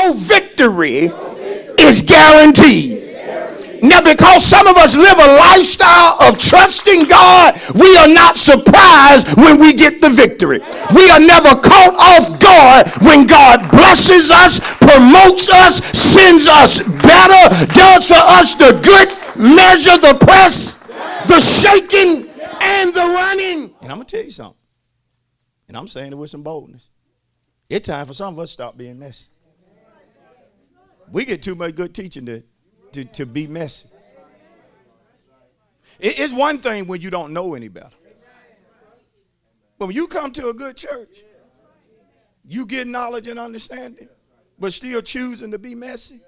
your victory is guaranteed. Now, because some of us live a lifestyle of trusting God, we are not surprised when we get the victory. We are never caught off guard when God blesses us, promotes us, sends us better, does for us the good measure, the press, the shaking, and the running. And I'm going to tell you something, and I'm saying it with some boldness. It's time for some of us to stop being messy. We get too much good teaching to be messy. It's one thing when you don't know any better. But when you come to a good church, you get knowledge and understanding, but still choosing to be messy,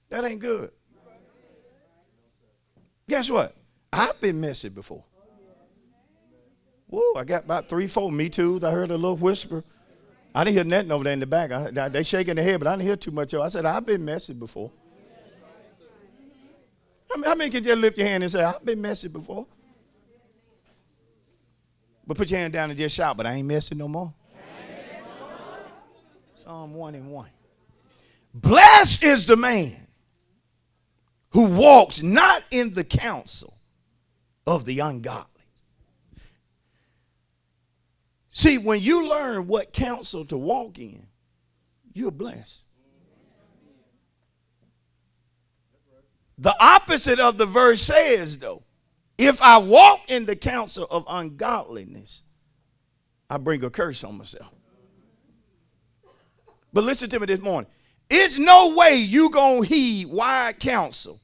that ain't good. Guess what? I've been messy before. Whoa, I got about 3, 4 me too's. I heard a little whisper. I didn't hear nothing over there in the back. They shaking their head, but I didn't hear too much. I said, I've been messy before. How many can just lift your hand and say, I've been messy before? But put your hand down and just shout, but I ain't messy no more. Psalm 1:1. Blessed is the man who walks not in the counsel of the ungodly. See, when you learn what counsel to walk in, you're blessed. The opposite of the verse says, though, if I walk in the counsel of ungodliness, I bring a curse on myself. But listen to me this morning. It's no way you gonna heed wise counsel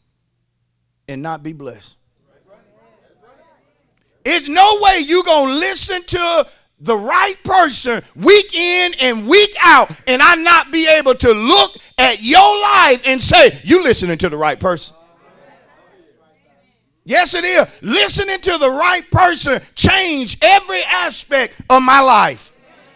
and not be blessed. It's no way you gonna listen to the right person week in and week out and I not be able to look at your life and say, you listening to the right person. Yes, it is. Listening to the right person changed every aspect of my life.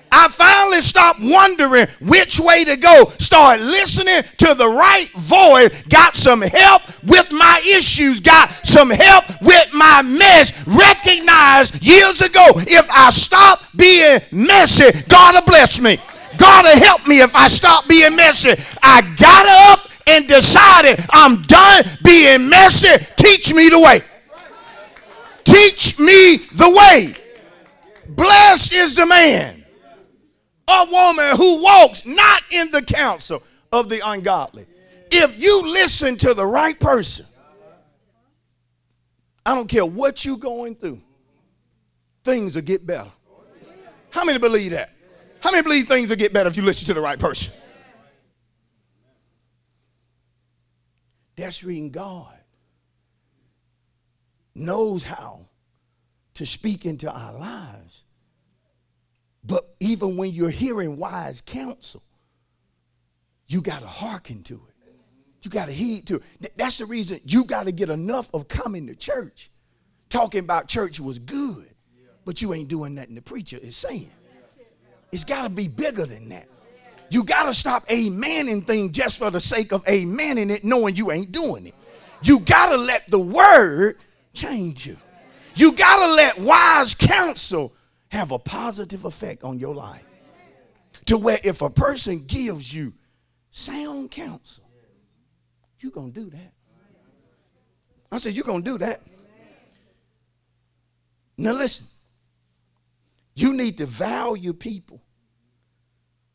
I finally stopped wondering which way to go. Start listening to the right voice. Got some help with my issues. Got some help with my mess. Recognized years ago, if I stop being messy, God will bless me. God will help me if I stop being messy. I got up and decided I'm done being messy. Teach me the way. Teach me the way. Blessed is the man or woman who walks not in the counsel of the ungodly. If you listen to the right person, I don't care what you're going through, things will get better. How many believe that? How many believe things will get better if you listen to the right person? That's reading God knows how to speak into our lives. But even when you're hearing wise counsel, you got to hearken to it. You got to heed to it. That's the reason you got to get enough of coming to church. Talking about church was good, but you ain't doing nothing the preacher is saying. It's got to be bigger than that. You got to stop amening things just for the sake of amening it, knowing you ain't doing it. You got to let the word change you. You got to let wise counsel have a positive effect on your life. To where if a person gives you sound counsel, you're going to do that. I said, you're going to do that. Now listen, you need to value people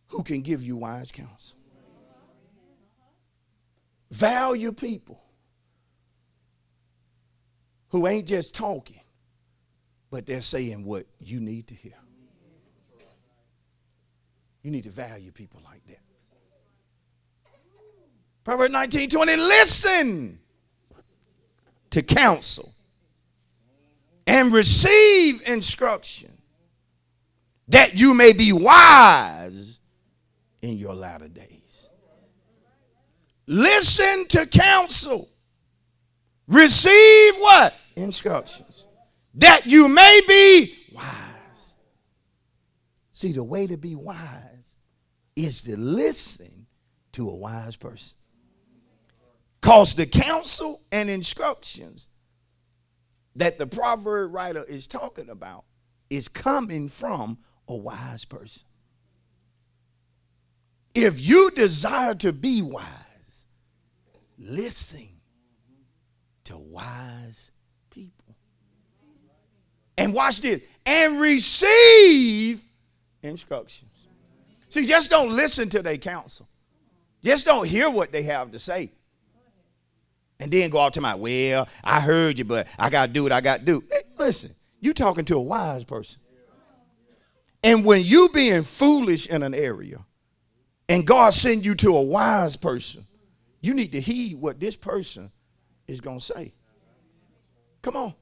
who can give you wise counsel. Value people who ain't just talking, but they're saying what you need to hear. You need to value people like that. Proverbs 19:20, listen to counsel and receive instruction that you may be wise in your latter days. Listen to counsel. Receive what? Instructions. That you may be wise. See, the way to be wise is to listen to a wise person. Because the counsel and instructions that the proverb writer is talking about is coming from a wise person. If you desire to be wise, listen to wise people. And watch this. And receive instructions. See, just don't listen to their counsel. Just don't hear what they have to say. And then go out to my, well, I heard you, but I got to do what I got to do. Hey, listen, you talking to a wise person. And when you being foolish in an area and God send you to a wise person, you need to heed what this person is going to say. Come on.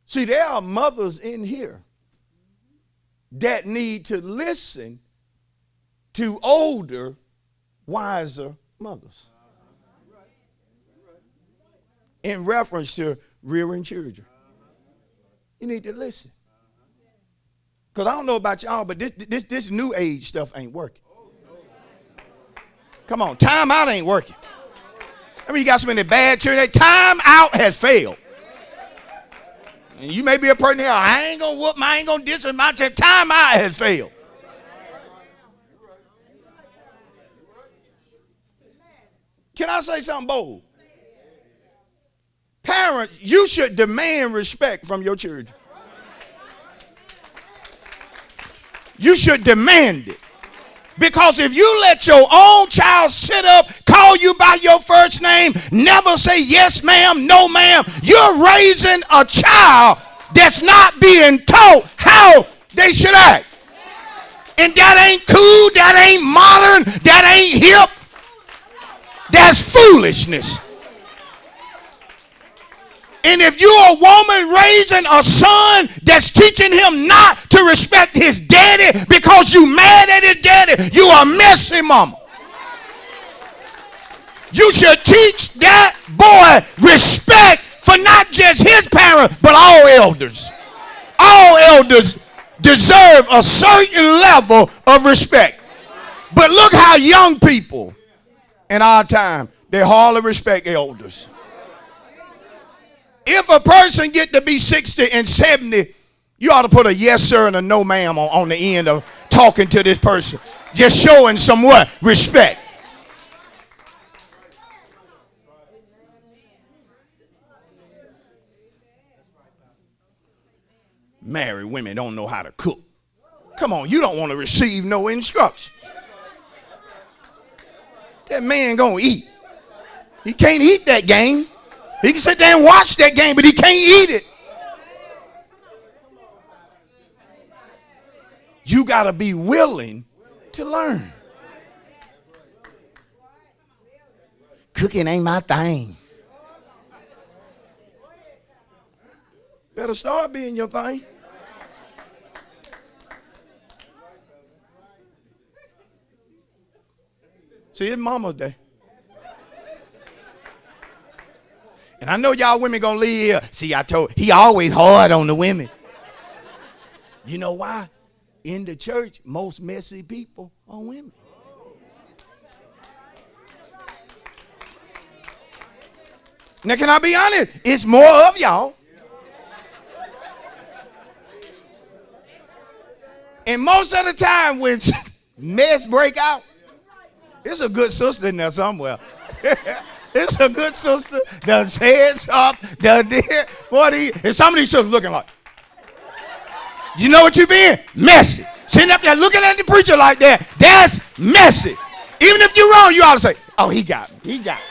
See, there are mothers in here that need to listen to older, wiser mothers in reference to rearing children. You need to listen. Because I don't know about y'all, but this new age stuff ain't working. Come on, time out ain't working. I mean, you got so many bad children. Time out has failed. And you may be a person here, I ain't going to whoop, I ain't going to distance my church. Time out has failed. Can I say something bold? Parents, you should demand respect from your children. You should demand it. Because if you let your own child sit up, call you by your first name, never say yes ma'am, no ma'am, you're raising a child that's not being taught how they should act. And that ain't cool, that ain't modern, that ain't hip. That's foolishness. And if you're a woman raising a son that's teaching him not to respect his daddy because you mad at his daddy, you a messy mama. You should teach that boy respect for not just his parents, but all elders. All elders deserve a certain level of respect. But look how young people in our time, they hardly respect elders. If a person get to be 60 and 70, you ought to put a yes sir and a no ma'am on the end of talking to this person. Just showing some what? Respect. Married women don't know how to cook. Come on, you don't want to receive no instructions. That man gonna eat. He can't eat that game. He can sit there and watch that game, but he can't eat it. You got to be willing to learn. Cooking ain't my thing. Better start being your thing. See, it's Mama's Day. And I know y'all women gonna leave here. See, I told he always hard on the women. You know why? In the church, most messy people are women. Now, can I be honest? It's more of y'all. And most of the time when mess break out, it's a good sister in there somewhere. It's a good sister. Does heads up. And some of these sisters looking like, you know what you being? Messy. Sitting up there looking at the preacher like that. That's messy. Even if you're wrong, you ought to say, oh, he got me. He got me.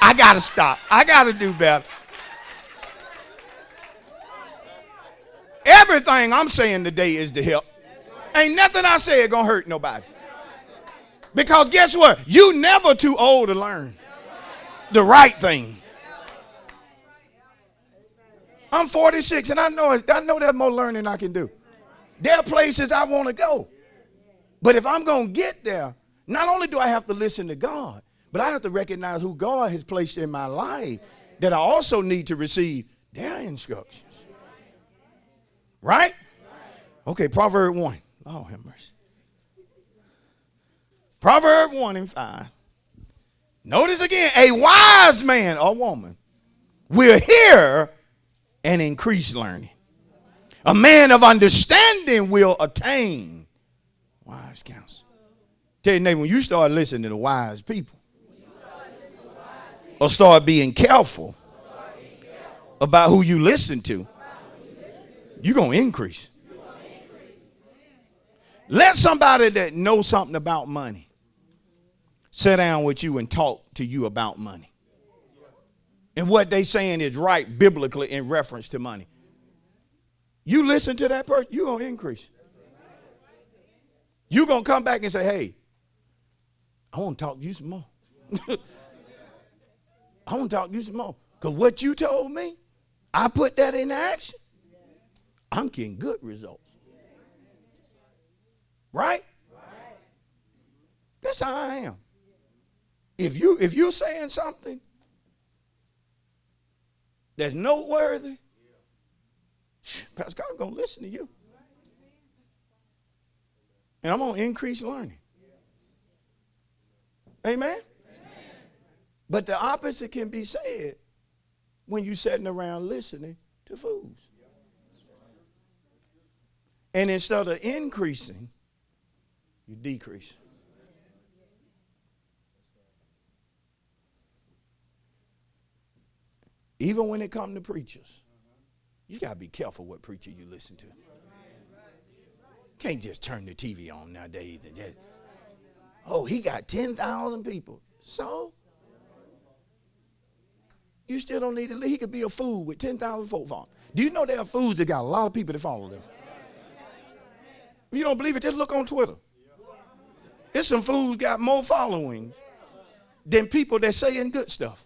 I got to stop. I got to do better. Everything I'm saying today is to help. Ain't nothing I say going to hurt nobody. Because guess what? You never too old to learn the right thing. I'm 46 and I know there's more learning I can do. There are places I want to go. But if I'm going to get there, not only do I have to listen to God, but I have to recognize who God has placed in my life that I also need to receive their instructions. Right? Okay, Proverb 1. Oh, have mercy. Proverb 1:5. Notice again, a wise man or woman will hear and increase learning. A man of understanding will attain wise counsel. Tell your neighbor, when you start listening to wise people, or start being careful about who you listen to, you're going to increase. Let somebody that knows something about money sit down with you and talk to you about money. And what they saying is right biblically in reference to money. You listen to that person, you're going to increase. You're going to come back and say, hey, I want to talk to you some more. I want to talk to you some more. Because what you told me, I put that in action. I'm getting good results. Right? That's how I am. If you're saying something that's noteworthy, Pastor God's going to listen to you. And I'm going to increase learning. Amen? But the opposite can be said when you're sitting around listening to fools. And instead of increasing, you decrease. Even when it comes to preachers, you got to be careful what preacher you listen to. Can't just turn the TV on nowadays and just, oh, he got 10,000 people. So? You still don't need to, he could be a fool with 10,000 folk following. Do you know there are fools that got a lot of people that follow them? If you don't believe it, just look on Twitter. There's some fools got more following than people that saying good stuff.